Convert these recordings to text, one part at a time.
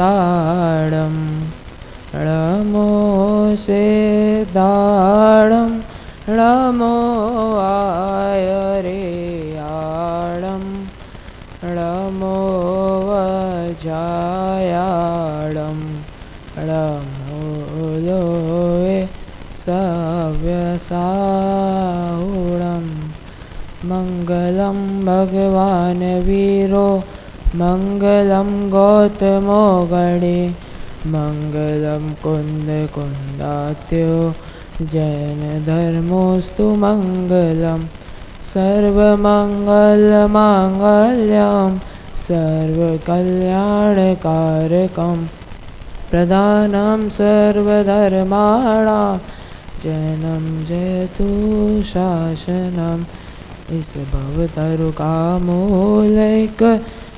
ताड़म णमो से दाड़म णमो आय रे आड़म णमो वजायाड़म णमो लोए सव्यसाहुणम मंगलम भगवान वीरो मंगलम गौतमो गणे मंगलम कुंद कुंदात्यो जैन धर्मोस्तु मंगलम सर्वमंगल मांगल्यम सर्वकल्याणकारकम प्रधानम सर्वधर्माणां जैनम जयतु शासनम। इस भवतरु का मूलैक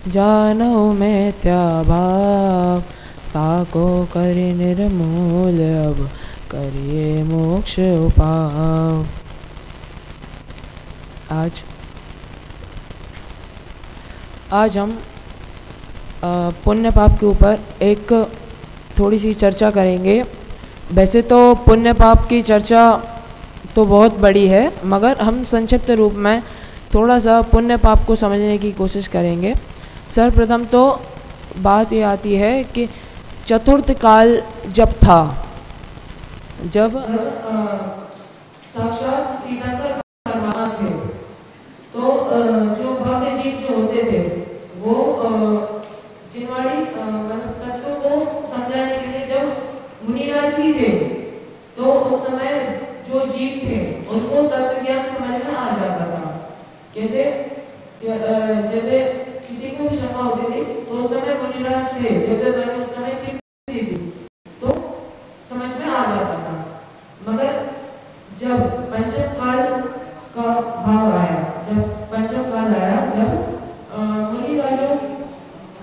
जानो मिथ्या भाव ताको करि निर्मूल अब करिए मोक्ष उपाव। आज हम पुण्य पाप के ऊपर एक थोड़ी सी चर्चा करेंगे। वैसे तो पुण्य पाप की चर्चा तो बहुत बड़ी है, मगर हम संक्षिप्त रूप में थोड़ा सा पुण्य पाप को समझने की कोशिश करेंगे। सर्वप्रथम तो बात ये आती है कि चतुर्थ काल जब था, जब साक्षात तीर्थंकर परमात्मा थे, तो जो भव्य जीव जो होते थे वो जिनवाड़ी तत्व को समझाने के लिए जब मुनिराज भी थे, तो उस समय जो जीव थे उनको तत्व ज्ञान समझ में आ जाता था। कैसे? जैसे किसी को भी शंका होती थी तो उस समय मुनिराज थे, देवता उस समय थी तो समझ में आ जाता था। मगर जब पंचम काल का भाव आया, जब पंचम काल आया, जब मुनिराजों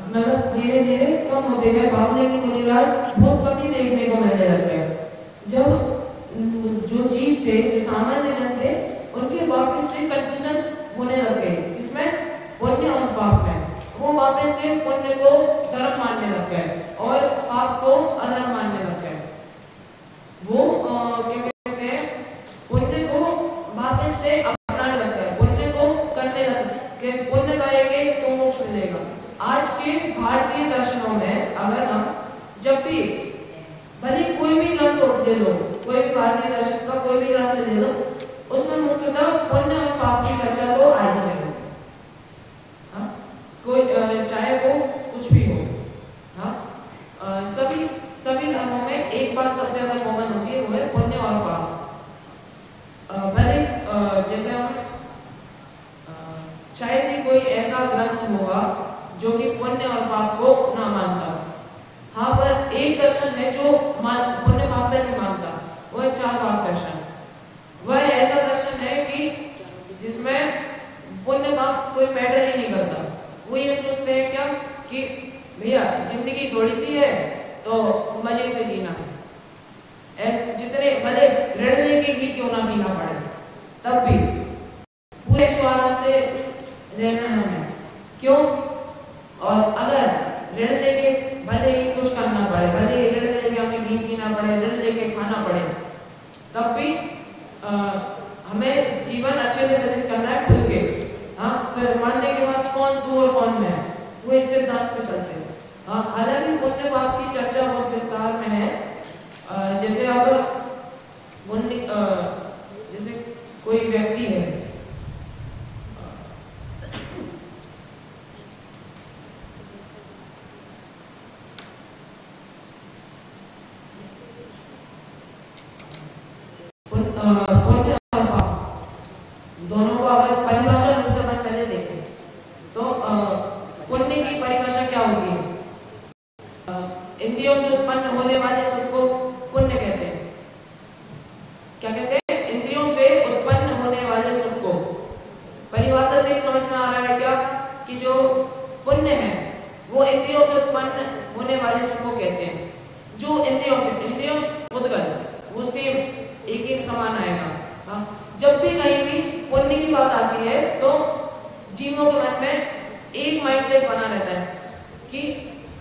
मतलब धीरे धीरे कम होते गए भाव, लेकिन मुनिराज बहुत कम ही देखने को मिलने लग गए। जब जो जीव थे, जो सामान्य जन थे, उनके वापस से कंफ्यूजन होने लग गए इसमें पुण्य और पाप में। वो वापस से पुण्य को धर्म मानने लग गए और पाप को अधर्म मानने लग गए। वो क्या कहते हैं, पुण्य को वापस से अपनाने लग गए, पुण्य को करने लग गए कि पुण्य करेंगे तो मोक्ष मिलेगा। आज के भारतीय दर्शनों में अगर हम जब भी भले कोई भी ग्रंथ ले लो, कोई भी भारतीय दर्शन का कोई भी ग्रंथ ले लो, उसमें मुख्यतः पुण्य और पाप की चर्चा तो आ ही जाएगी। कोई चाहे वो कुछ भी हो, सभी धर्मों में एक बात सबसे ज्यादा कॉमन होती है, वो है पुण्य और पाप। भले जैसे हम शायद ही कोई ऐसा ग्रंथ होगा जो कि पुण्य और पाप को ना मानता। हाँ, पर एक दर्शन है जो पुण्य पाप में नहीं मानता, वो है चारवाक दर्शन। वह ऐसा दर्शन है कि जिसमें पुण्य पाप कोई मैटर ही नहीं करता। वो ये सोचते हैं क्या कि भैया जिंदगी थोड़ी सी है तो मजे से जीना है, जितने भले ऋण लेके ही क्यों ना पीना पड़े, तब भी पूरे आराम से रहना है हमें। क्यों? और अगर ऋण लेके भले ही कुछ करना पड़े, भले ही ऋण लेके हमें घी पीना पड़े, ऋण लेके खाना पड़े, तब भी हमें जीवन अच्छे से व्यतीत करना है खुल के। हाँ, फिर मरने के बाद कौन तू और कौन मैं, वो इस सिद्धांत पे चलते हैं। हाँ, हालांकि पुण्य पाप की चर्चा बहुत विस्तार में है। जैसे अब जैसे कोई व्यक्ति है, पुण्य और पाप दोनों को अगर परिभाषा रूप से अपन पहले देखें तो पुण्य की परिभाषा क्या होती है? इंद्रियों से उत्पन्न होने वाले सुख को पुण्य कहते हैं। क्या कहते हैं? इंद्रियों से उत्पन्न होने वाले सुख को। परिभाषा से ही समझ में आ रहा है क्या कि जो पुण्य है वो इंद्रियों से उत्पन्न होने वाले सुख को कहते हैं। जो इंद्रियों उद्गत वो सेम एक ही समान आएगा। हाँ, जब भी कहीं भी पुण्य की बात आती है तो जीवों के मन में एक माइंडसेट बना रहता है कि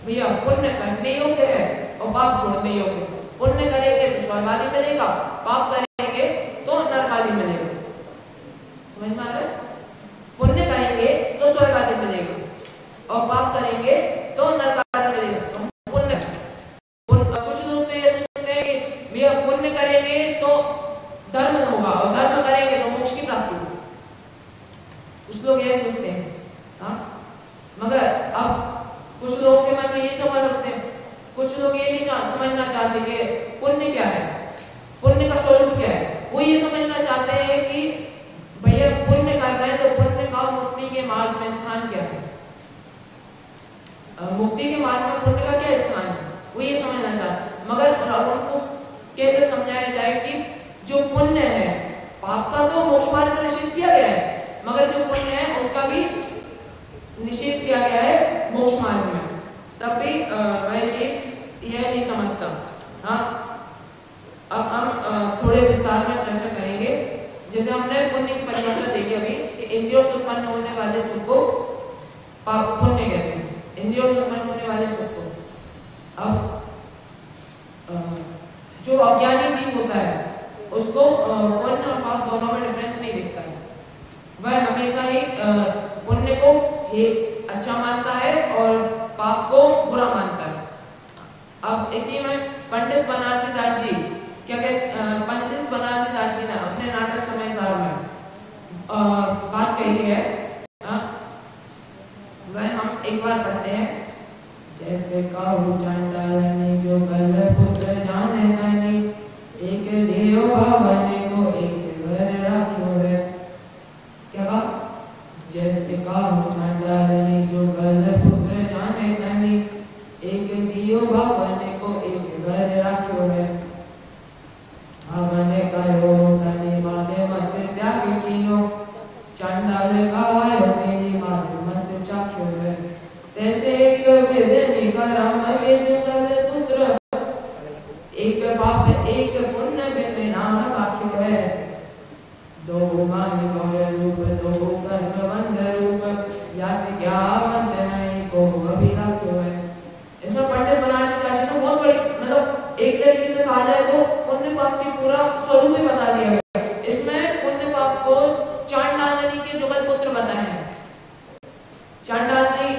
भैया पुण्य करने योग्य है और पाप छोड़ने योग्य है। पुण्य करेंगे तो स्वर्ग आदि मिलेगा, पाप करेंगे तो नरक आदि मिलेगा। समझ में आ रहा है? पुण्य करेंगे तो स्वर्ग आदि मिलेगा और पाप करेंगे तो नरक आदि मिलेगा। पुण्य कुछ लोग तो ये सोचते हैं कि भैया पुण्य करेंगे तो धर्म होगा और धर्म करेंगे तो मोक्ष की प्राप्ति होगी। कुछ लोग ये सोचते हैं। हाँ, मगर अब कुछ लोगों के मन में ये सवाल उठते हैं, कुछ लोग ये नहीं समझना चाहते कि पुण्य क्या है, पुण्य का स्वरूप क्या है। वो ये समझना चाहते हैं कि भैया पुण्य कर रहे हैं तो पुण्य का मुक्ति के मार्ग में स्थान क्या है, मुक्ति के मार्ग में पुण्य का क्या स्थान है, वो ये समझना चाहते हैं। मगर उनको कैसे समझाया जाए कि जो पुण्य है, पाप का तो मोक्ष मार्ग में निषेध किया गया है, मगर जो पुण्य है उसका भी निषेध किया गया है मोक्ष मार्ग में। तब भी वह जीव यह नहीं समझता। हाँ, अब हम थोड़े विस्तार में चर्चा करेंगे। जैसे हमने पुण्य की परिभाषा देखी अभी कि इंद्रियों से उत्पन्न होने वाले सुख को पाप पुण्य कहते हैं, इंद्रियों से उत्पन्न होने वाले सुख को। अब जो अज्ञानी जीव होता है उसको पुण्य और पाप दोनों में डिफरेंस नहीं दिखता है। वह हमेशा ही पुण्य को ही अच्छा मानता है और पाप को बुरा मानता है। अब इसी में पंडित बनारसी दास जी क्या कहते, पंडित बनारसी दास जी ने अपने नाटक समय सार में बात कही है। वह हम एक बार पढ़ते हैं। जैसे काहू चांडालनी जो कल पुत्र जाने नहीं, एक देव भावने को एक घर राख्यो है। क्या कहा? जैसे काहू चांडालनी जो कल पुत्र जाने नहीं, एक देव भावने को एक घर राख्यो है। भावने कहो तनी मागे मस त्याग कीनो, चांडाल कहायो तेरी मागे मस चाख्यो है। तैसे एक वेदनी करम वे जुगल पुत्र, एक पाप एक पुण्य बिन नाम बाख्यो है। दो माहि गौर रूप दो कर्म वंद रूप, यात ज्ञावंत नहीं को अभिलाख्यो है। इसमें पंडित बनारसी दास जी ने बहुत बड़ी, मतलब एक तरीके से कहा जाए तो पुण्य पाप की पूरा स्वरूप ही बता दिया गया। इसमें पुण्य पाप को चांडालनी के जुगल पुत्र बताए हैं। चांडालनी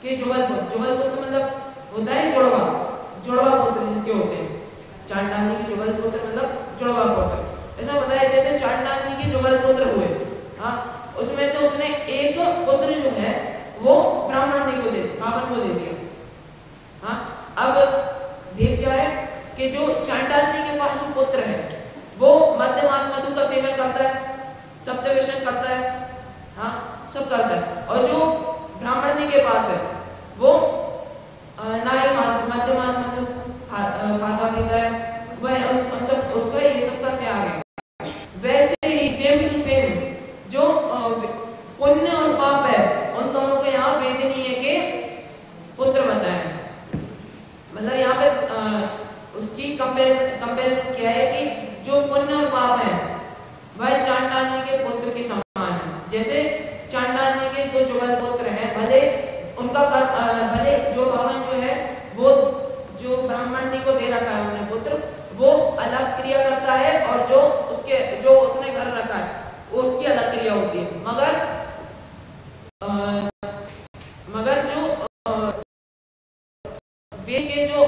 के जुगल पुत्र मतलब होता है जुड़वा पुत्र जिसके होते हैं। चांडालनी के जुगल पुत्र मतलब जुड़वा पुत्र। ऐसा बताया जैसे चांडालनी के जुगल पुत्र हुए, हाँ, उसमें से उसने एक पुत्र जो है वो ब्राह्मण को दे दिया। हाँ, अब भेद क्या है कि जो चांडालनी के पास जो पुत्र है वो मध्यमास मधु का सेवन करता है, सप्तवेशन करता है, हाँ, सब करता है। और जो ब्राह्मणी के पास है वो ना ही मध्यमास मधु खाता पीता है, वह उन सब उसको ये सब का त्याग है। वैसे ही सेम टू सेम जो पुण्य और पाप है उन दोनों को यहाँ वेदनीय के पुत्र बताए। मतलब यहाँ पे उसकी कंपेरिजन क्या है कि जो पुण्य और पाप है वह चांडालनी के पुत्र के समान है। जैसे चांडालनी के दो जुगल पुत्र हैं, भले उनका भले जो भवन जो है वो जो ब्राह्मणी को दे रखा है उन्हें पुत्र, वो अलग क्रिया करता है और जो उसने घर रखा है वो उसकी अलग क्रिया होती है। मगर जो वे के जो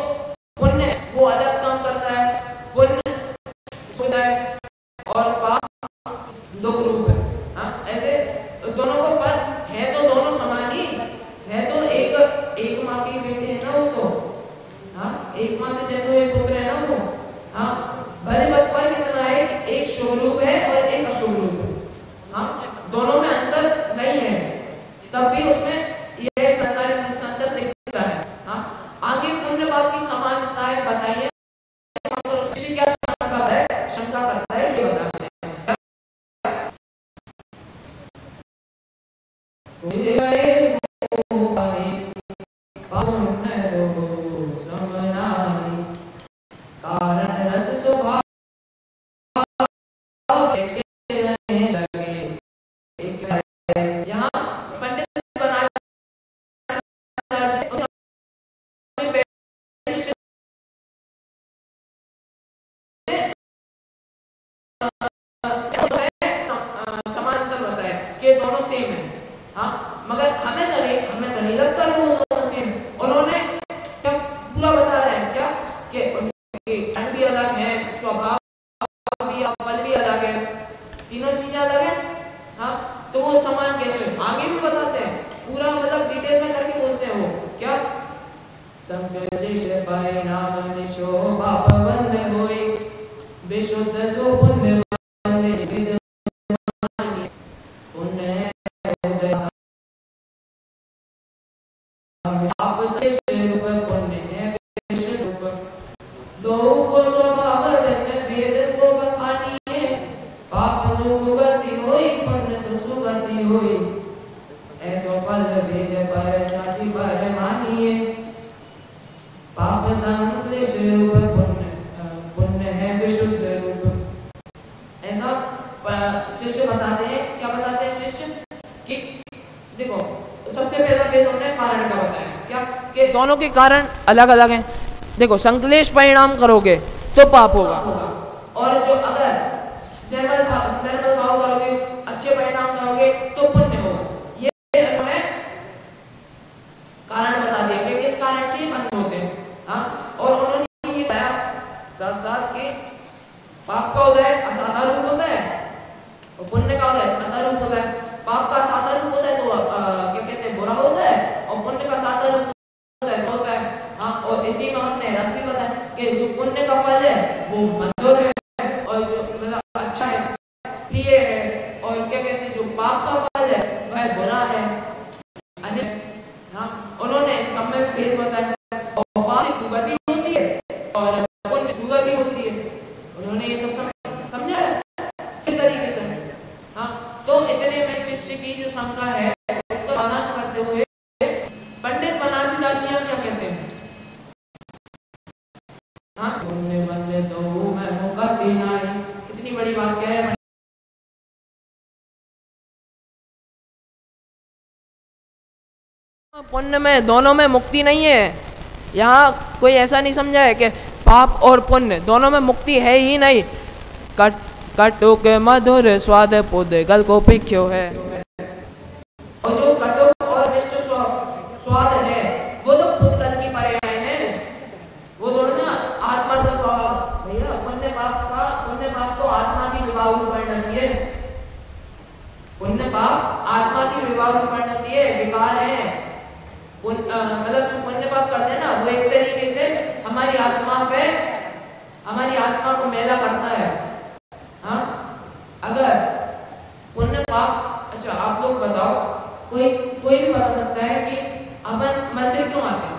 पुण्य वो अलग काम करता है, पुण्य होता है और पाप दो रूप है। हाँ, ऐसे दोनों को फर्क है तो दोनों समान ही है। तो एक माँ के बेटे है ना वो, तो हाँ, एक माँ से जन्मे हुए पुत्र है ना वो। हाँ, भले बस फर्क इतना है कि एक शुभ रूप है और एक अशुभ रूप है। हाँ, दोनों में अंतर नहीं है, तब भी उसमें यह संसारिक रूप से अंतर दिखता है। हाँ, आगे पुण्य पाप की समानताएं बताइए, क्या शंका करता है ये बताते कारण रस स्वभाव यहाँ पंडित संकलेश परिणाम निशो पाप बंद होई विशुद्ध सो पुण्य दोनों के कारण अलग अलग हैं। देखो, संकलेश परिणाम करोगे तो पाप होगा, और जो अगर निर्मल भाव करोगे, अच्छे परिणाम करोगे तो पुण्य होगा। ये उन्होंने कारण बता दिया कि किस कारण से बंद होते हैं। हाँ, और उन्होंने ये बताया साथ साथ कि पाप का उदय असाधा रूप होता है और पुण्य का उदय साधा रूप होता है। पाप का साधा रूप होता है तो क्या कहते हैं, बुरा होता है, और पुण्य का साधा रूप होता है। हाँ, और इसी में हमने रस भी बताया कि जो पुण्य का फल है वो मधुर है, और जो मतलब अच्छा है, प्रिय है, और क्या कहते हैं जो पाप का फल है वह बुरा है। हाँ, उन्होंने सब में भेद बताया, और पाप से दुर्गति होती है और पुण्य सुगति होती है। उन्होंने ये सब समझा है किस तरीके से। हाँ, तो इतने में शिष्य की जो शंका है उसका समाधान करते हुए पंडित बनारसी दासियां क्या कहते हैं। हाँ, पुण्य बंदे तो मैं मुका भी नहीं, कितनी बड़ी बात क्या है। पुण्य में दोनों में मुक्ति नहीं है। यहाँ कोई ऐसा नहीं समझा है कि पाप और पुण्य दोनों में मुक्ति है ही नहीं। कटु के मधुर स्वाद पुद्गल को पिख्यो है। और जो कटु और मिष्ट स्वाद है वो तो पुद्गल की पर्याय है, वो दोनों ना आत्मा का स्वभाव। भैया पुण्य पाप तो आत्मा की विवाह परिणति है। पुण्य पाप आत्मा की विवाह परिणति है, विकार है। मतलब जो पुण्य पाप करते हैं ना वो एक तरीके से हमारी आत्मा को मैला करता है। हाँ, अगर पुण्य पाप, अच्छा आप लोग बताओ, कोई भी बता सकता है कि अपन मंदिर क्यों आते हैं?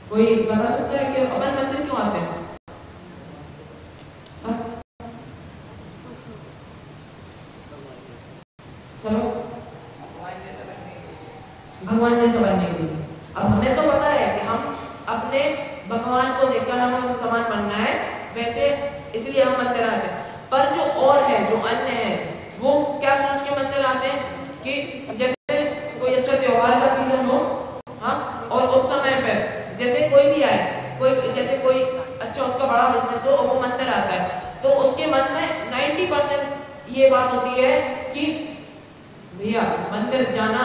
कोई बता सकता है कि अपन मंदिर क्यों आते हैं? भगवान जैसा बनने के लिए। अब हमें तो पता है कि हम अपने भगवान को देखकर हमें समान बनना है, वैसे इसलिए हम मंदिर आते हैं। पर जो और है, जो अन्य है, वो क्या सोच के मंदिर आते हैं कि जैसे कोई अच्छा त्योहार का सीजन हो, हाँ, और उस समय पे जैसे कोई भी आए, कोई अच्छा उसका बड़ा बिजनेस हो और वो मंदिर आता है, तो उसके मन में 90% ये बात होती है कि भैया मंदिर जाना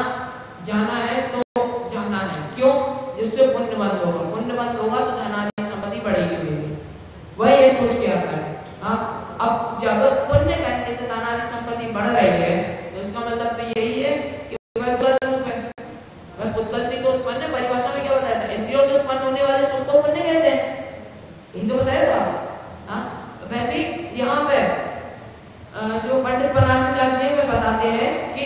है तो जाना है। क्यों? जिससे पुण्य बंद होगा तो धनादि संपत्ति बढ़ेगी। वह ये सोच के आता है। हाँ, अब जब पुण्य करने से धनादि संपत्ति बढ़ रही है तो इसका मतलब तो यही है कि वह पुद्गल रूप है। वह पुद्गल से तो उत्पन्न है। परिभाषा में क्या बताया था? इंद्रियों से उत्पन्न होने वाले सुख को पुण्य कहते हैं, यही तो बताया था। हाँ, वैसे ही यहाँ पे जो पंडित बनारसी दासी वे बताते हैं कि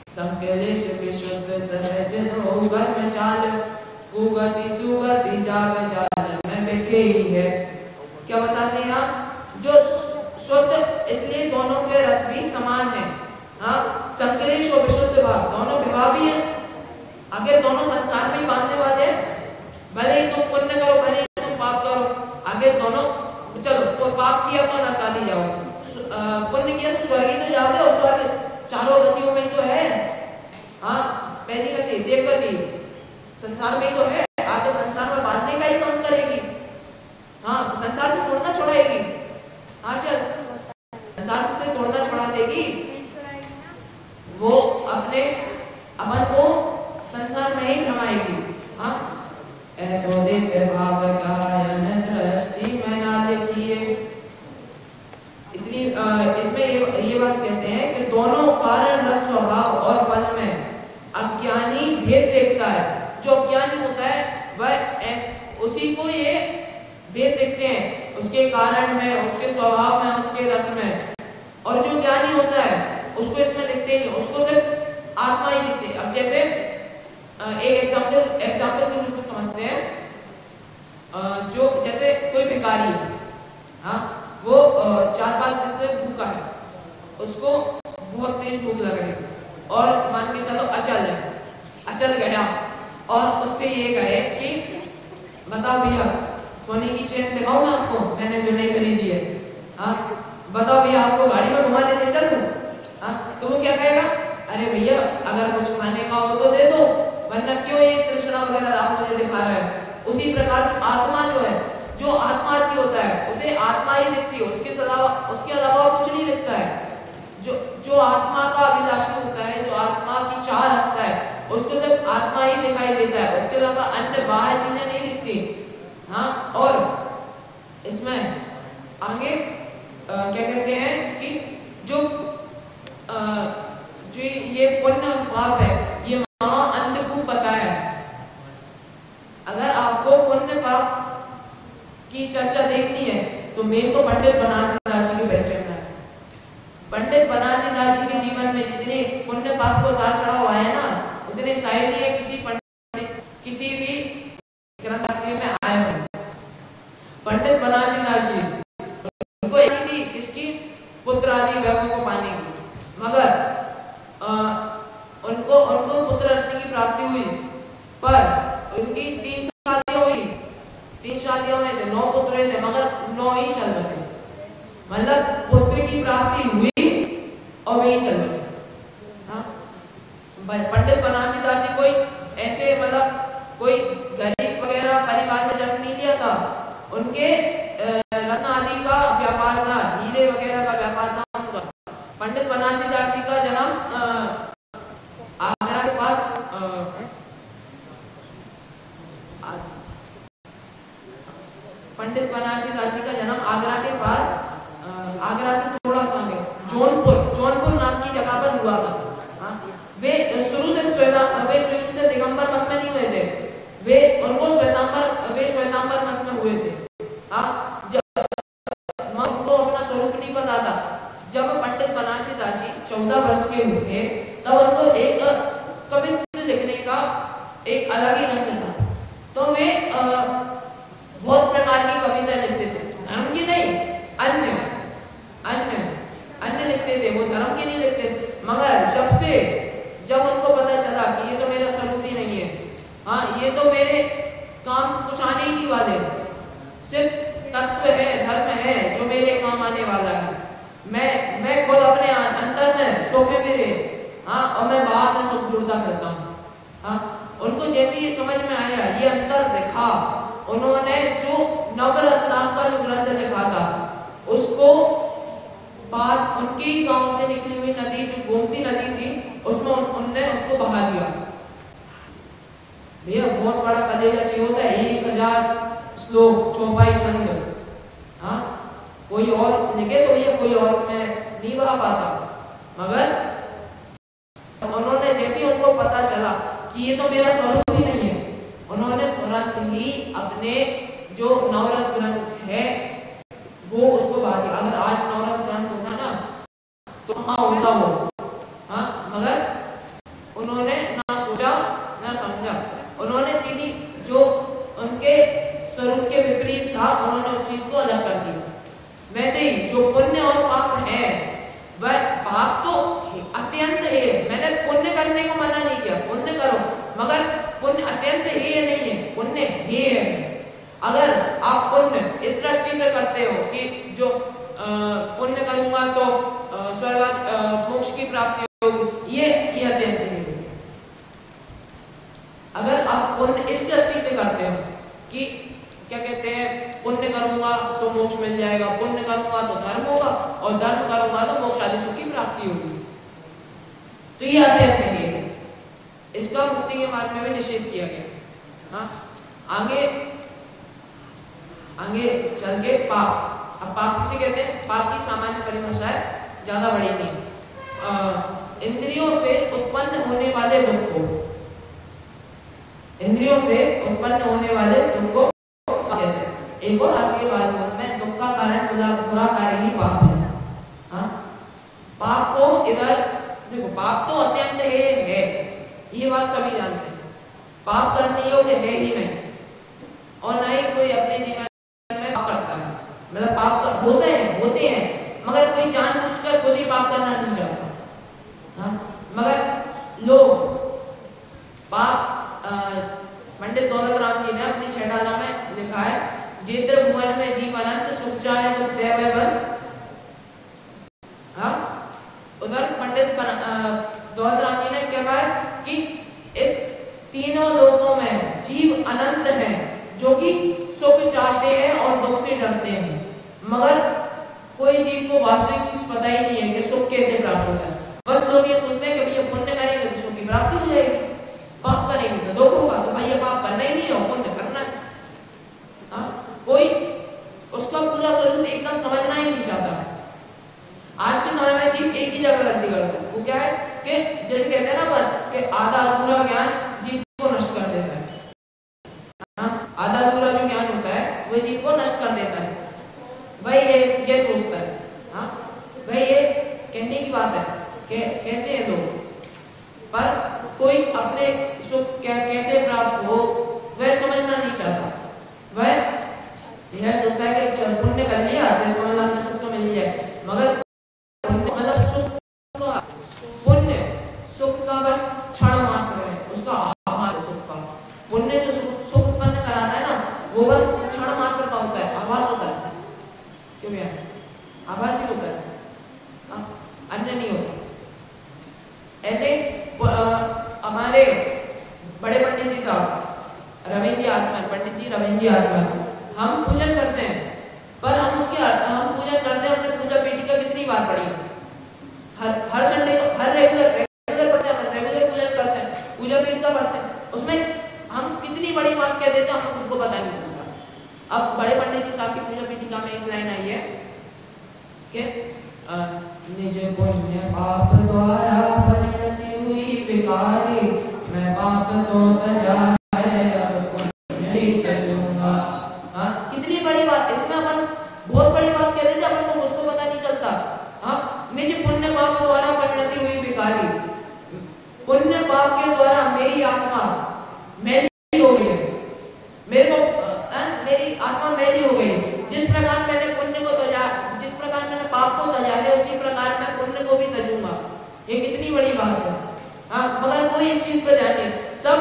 संकलेश विशुद्ध सहज दो गर्म चाल कुगति सुगति जाग जाल में बिखे ही है। क्या बताते हैं यहाँ? जो शुद्ध, इसलिए दोनों के रस भी समान है। हाँ, संकलेश और विशुद्ध भाव दोनों विवाह भी है। आगे दोनों संसार में बांधने वाले हैं। भले ही तुम पुण्य करो, भले ही तुम पाप करो, आगे दोनों चलो। तो पाप किया तो नरकाली जाओ, पुण्य किया तो स्वर्ग ही तो जाओगे, और स्वर्ग चारों गतियों में तो है। हाँ, पहली गति, देव गति संसार में तो है। आगे संसार में बांधने का ही काम करेगी। हाँ, संसार से तोड़ना छोड़ाएगी। हाँ, चल संसार से तोड़ना छोड़ा देगी, वो अपने अपन को संसार में ही भ्रमाएगी। हाँ, ऐसो दिव्य भाव गायन दृष्टि में ना देखिए। इतनी इसमें ये बात कहते हैं कि दोनों कारण रस स्वभाव और फल में अज्ञानी भेद देखता है। जो अज्ञानी होता है वह उसी को ये भेद देखते हैं, उसके कारण में, उसके स्वभाव में, उसके रस में। और जो ज्ञानी होता है उसको इसमें दिखते नहीं, उसको सिर्फ आत्मा ही दिखती है। अब जैसे एक एग्जाम्पल के रूप में समझते हैं, जो जैसे कोई भिखारी है, हाँ, वो 4-5 दिन से भूखा है, उसको बहुत तेज भूख लग रही है और मान के चलो अचल गया और उससे ये कहे कि बताओ भैया सोने की चेन दिखाऊं मैं आपको, मैंने जो नहीं खरीदी है, हाँ, बताओ भैया आपको गाड़ी में घुमा देते चलूं, हाँ, तो वो क्या कहेगा, अरे भैया अगर कुछ खाने का हो तो दे दो, वरना क्यों ये तृष्णा वगैरह आप मुझे दिखा रहे हैं। उसी प्रकार आत्मा जो है, जो आत्मार्थी होता है उसे आत्मा ही दिखती है, उसके अलावा कुछ नहीं दिखता है। जो आत्मा का अभिलाषी होता है, जो आत्मा की चाह रखता है, उसको सिर्फ आत्मा ही दिखाई देता है, उसके अलावा अन्य बाहर चीजें नहीं दिखती। हाँ, और इसमें आगे क्या कहते हैं कि जो ये पुण्य और पाप है, ये महा अंधकूप बताया है। अगर आपको पुण्य पाप की चर्चा देखनी है तो मेरे को पंडित बनारसी दास की पहचान है। पंडित बनारसी दास के जीवन में जितने पुण्य पाप को उतार चढ़ाव आए ना, उतने शायद ही किसी पंडित किसी भी ग्रंथ में आए हों। पंडित बनारसी दास जी उनको एक थी इसकी पुत्र आदि वैभव को पाने की, मगर उनको पुत्र रत्न की प्राप्ति हुई, पर उनकी 3 शादियां हुई, 3 शादियों में थे, 9 पुत्र थे, मगर 9 ही चल बसे। मतलब पुत्र की प्राप्ति हुई और वही चल बसे। हाँ, पंडित बनारसी दास जी कोई ऐसे मतलब कोई गरीब वगैरह परिवार में जन्म नहीं लिया था, उनके रत्न आदि का व्यापार था, हीरे वगैरह का व्यापार था उनका। पंडित बनारसी दास जी का जन्म आगरा के पास पंडित बनारसी दास जी का जन्म आगरा के पास, आगरा से थोड़ा सा आगे जौनपुर नाम की जगह पर हुआ था। हाँ, वे शुरू से दिगंबर मत में नहीं हुए थे, वे श्वेतांबर मत में हुए थे। हाँ, उनको अपना स्वरूप नहीं पता था। जब पंडित बनारसी दास जी 14 वर्ष के हुए तब उनको एक कवित्व लिखने का एक अलग ही रंग था। तो वे बहुत प्रकार की कविता लिखते थे, धर्म की नहीं, अन्य लिखते थे, वो धर्म की नहीं लिखते थे। मगर जब उनको पता चला कि ये तो मेरा स्वरूप ही नहीं है, हाँ, ये तो मेरे काम कुछ आने ही नहीं वाले, सिर्फ तत्व है, धर्म है जो मेरे काम आने वाला है, मैं खुद अपने अंदर में सोखे मेरे, हाँ, और मैं बाहर में सुख ढूंढता करता हूँ। हाँ, उनको जैसे ये समझ में आया, ये अंतर देखा, उन्होंने जो नवरस नाम का जो ग्रंथ लिखा था उसको पास उनकी गांव से निकली हुई नदी, जो गोमती नदी थी, उसमें उनने उसको बहा दिया। भैया बहुत बड़ा कलेजा चाहिए होता है, 1000 श्लोक, चौपाई छंद, हाँ, कोई और लिखे तो ये कोई और में नहीं बहा पाता। मगर उन्होंने जैसे उनको पता चला कि ये तो मेरा स्वरूप ही नहीं है, उन्होंने तुरंत ही अपने जो नवरस ग्रंथ है वो उसको बहा दिया। अगर आज नवरस ग्रंथ होता ना तो हाँ उल्टा हो, हाँ, मगर उन्होंने ना सोचा ना समझा, उन्होंने सीधी जो उनके स्वरूप के विपरीत था उन्होंने उस चीज को अलग कर दिया। वैसे ही जो पुण्य और पाप है, वह पाप तो अत्यंत है, मैंने पुण्य करने को मना नहीं किया, पुण्य करो, मगर पुण्य अत्यंत ही नहीं है, पुण्य ही है। अगर आप पुण्य इस दृष्टि से करते हो कि जो पुण्य करूंगा तो स्वर्ग मोक्ष की प्राप्ति होगी, ये अत्यंत ही है। अगर आप पुण्य इस दृष्टि से करते हो कि क्या कहते हैं, पुण्य करूंगा तो मोक्ष मिल जाएगा, पुण्य करूंगा तो धर्म होगा, और धर्म करूंगा तो मोक्ष आदि सुख की प्राप्ति होगी, तो ये अत्यंत नहीं है। इसका मुक्ति के मार्ग में भी निषेध किया गया। हाँ, आगे चल के पाप। अब पाप किसे कहते हैं? पाप की सामान्य परिभाषा है, ज्यादा बड़ी नहीं। इंद्रियों से उत्पन्न होने वाले दुख को, इंद्रियों से उत्पन्न होने वाले दुख को एक और आगे बात में दुख का कारण बुरा कार्य ही पाप है। हाँ, पाप को इधर देखो, पाप तो अत्यंत है, ये बात सभी जानते हैं। पाप करने योग्य है ही नहीं, और ना ही कोई अपने जीवन में पाप करता है। मतलब पाप होते हैं मगर कोई जानबूझकर खुद ही पाप करना नहीं चाहता। हाँ, मगर लोग पाप पंडित दौलत राम जी ने अपनी छेड़ाला में लिखा है, जेत्र भुवन में जीव अनंत सुख चाहे दुख देवे बर। हाँ, उधर पंडित दौलत राम जी ने क्या कहा कि इस तीनों लोकों में जीव अनंत हैं जो कि सुख चाहते हैं और दुख से डरते हैं, मगर कोई जीव को वास्तविक चीज पता ही नहीं है कि सुख कैसे प्राप्त होता है। बस लोग ये सोचते हैं कि भैया पुण्य करेंगे तो सुख की प्राप्ति हो जाएगी, पाप करेंगे तो दुख होगा, तो भैया पाप करना ही नहीं है, पुण्य करना है। हाँ, कोई उसका पूरा स्वरूप एकदम समझना ही नहीं चाहता। आज के समय में जीव एक ही जगह गलती करता है, वो क्या है कि जैसे कहते हैं ना कि आधा अधूरा ज्ञान जीव को नष्ट कर देता है। हाँ, आधा अधूरा जो ज्ञान होता है वो जीव को नष्ट कर देता है। भाई ये सोचता है। हाँ, भाई ये कहने की बात है कि कैसे हैं लोग, पर कोई अपने सुख कैसे प्राप्त हो वह समझना नहीं चाहता। वह यह सोचता है कि पुण्य कर लिया तो समझ में सुख तो मिल जाए, मगर मतलब पुण्य सुख का बस क्षण मात्र है, उसका आभास सुख का। पुण्य जो सुख उत्पन्न कराता है ना, वो बस क्षण मात्र का होता है, आभास होता है। क्यों भैया? आभास ही होता है, अन्य नहीं होता। ऐसे हमारे बड़े पंडित जी साहब रविंद्र जी आत्मा, पंडित जी रविंद्र जी आत्मा, हम पूजन करते हैं, पर हम पूजन करते हैं, अपने पूजा पीठिका कितनी बार पढ़ी? हर संडे को, हर रेगुलर पढ़ते हैं, रेगुलर पूजन करते हैं, पूजा पीठिका पढ़ते हैं, उसमें हम कितनी बड़ी बात कह देते हैं हमको खुद को पता नहीं चलता। अब बड़े पंडित जी साहब की पूजा पीठिका में एक लाइन आई है कि निज पुण्य पाप द्वारा परिणति हुई विकारी, मैं पाप तो तजाए अब पुण्य ही तजूंगा। हाँ, कितनी बड़ी बात, इसमें अपन बहुत बड़ी बात कह देते हैं, अपन को खुद को पता नहीं चलता। हाँ, निज पुण्य पाप द्वारा परिणति हुई विकारी, पुण्य पाप के द्वारा मेरी आत्मा मैली हो गई है, मेरी आत्मा मैली हो गई। जिस प्रकार मैंने पुण्य को तजा, जिस प्रकार मैंने पाप को तजा है, उसी प्रकार मैं पुण्य को भी तजूंगा। ये कितनी बड़ी बात है। हाँ, मगर कोई इस चीज पर ध्यान नहीं, सब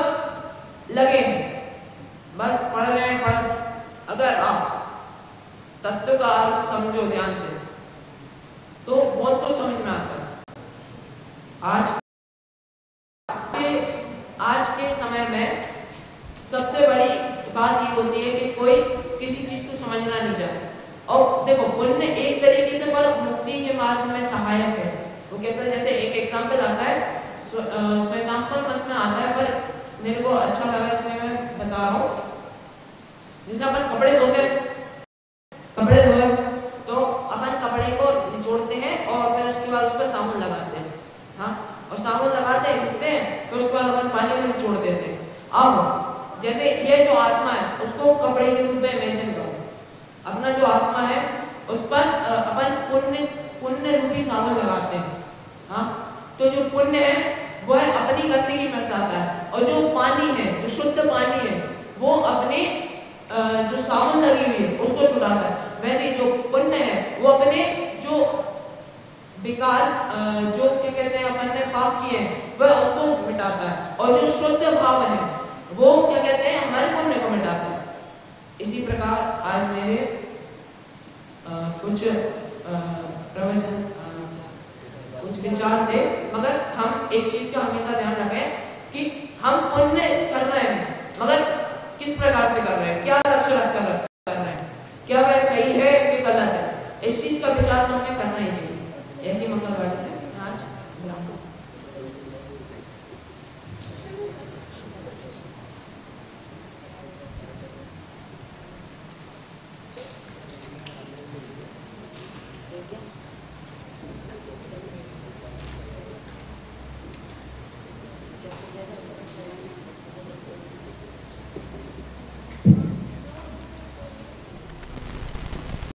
लगे हैं, बस पढ़ रहे हैं। अगर आप तत्व का अर्थ समझो ध्यान से तो बहुत कुछ समझ में आता है। आज के समय में सबसे बड़ी बात ये होती है कि कोई किसी चीज को समझना नहीं चाहता। और देखो, पुण्य एक तरीके से पर मुक्ति के मार्ग में सहायक है। वो कैसे, जैसे एक एग्जाम्पल आता है, श्वेतांबर मत में आता है, पर मेरे को अच्छा लगा इसलिए मैं बता रहा हूँ। जैसे अपन कपड़े धोते तो अपन कपड़े को निचोड़ते हैं और फिर उसके बाद उस पर साबुन लगाते हैं। हाँ, और साबुन लगाते हैं, घिसते हैं, फिर उसके बाद अपन पानी में निचोड़ देते हैं। अब जैसे ये जो आत्मा है उसको कपड़े के रूप में इमेजिन करो, अपना जो आत्मा है उस पर अपन पुण्य रूपी साबुन लगाते हैं। हाँ, तो जो पुण्य है वो है अपनी गंदगी मिटाता है, और जो पानी है, जो शुद्ध पानी है, वो अपने जो साबुन लगी हुई है उसको छुड़ाता है। वैसे ही जो पुण्य है वो अपने जो विकार, जो क्या कहते हैं अपन ने पाप किए हैं, वह उसको मिटाता है, और जो शुद्ध भाव है वो क्या कहते हैं हमारे पुण्य को मिटाता है। इसी प्रकार आज मेरे कुछ प्रवचन, कुछ विचार थे, मगर हम एक चीज का हमेशा ध्यान रखें कि हम पुण्य कर रहे हैं, मगर किस प्रकार से कर रहे हैं, क्या लक्ष्य रखकर कर रहे हैं, क्या वह सही है कि गलत है, इस चीज का विचार तो हमें